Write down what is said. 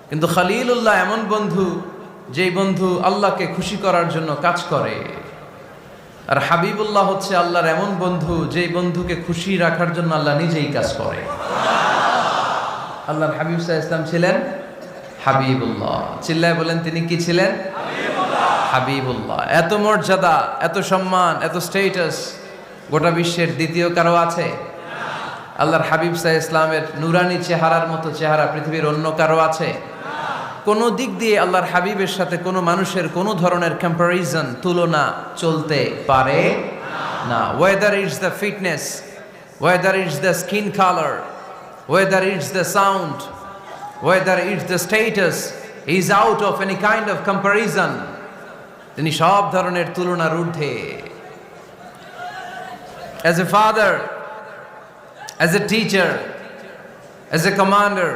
কিন্তু খলিলুল্লাহ এমন বন্ধু, যেই বন্ধু আল্লাহকে খুশি করার জন্য কাজ করে। আর হাবিবুল্লাহ হচ্ছে আল্লাহর এমন বন্ধু, যেই বন্ধুকে খুশি রাখার জন্য আল্লাহ নিজেই কাজ করে। আল্লাহর হাবিব সাল্লাল্লাহু আলাইহি ওয়াসাল্লাম ছিলেন হাবিবুল্লাহ। চিল্লায় বলেন, তিনি কি ছিলেন? হাবিবুল্লাহ। এত মর্যাদা, এত সম্মান, এত স্টেটাস গোটা বিশ্বের দ্বিতীয় কারো আছে? আল্লাহর হাবিব সাল্লাল্লাহু আলাইহি ওয়াসাল্লামের নুরানি চেহারার মতো চেহারা পৃথিবীর অন্য কারো আছে? কোন দিক দিয়ে আল্লাহর হাবিবের সাথে কোনো মানুষের কোনো ধরনের কম্প্যারিজন, তুলনা চলতে পারে না। Whether it's the fitness, whether it's the skin colour, whether it's the sound, whether it's the status, is out of any kind of comparison. তিনি সব ধরনের তুলনার ঊর্ধ্বে। As a father, as a teacher, as a commander,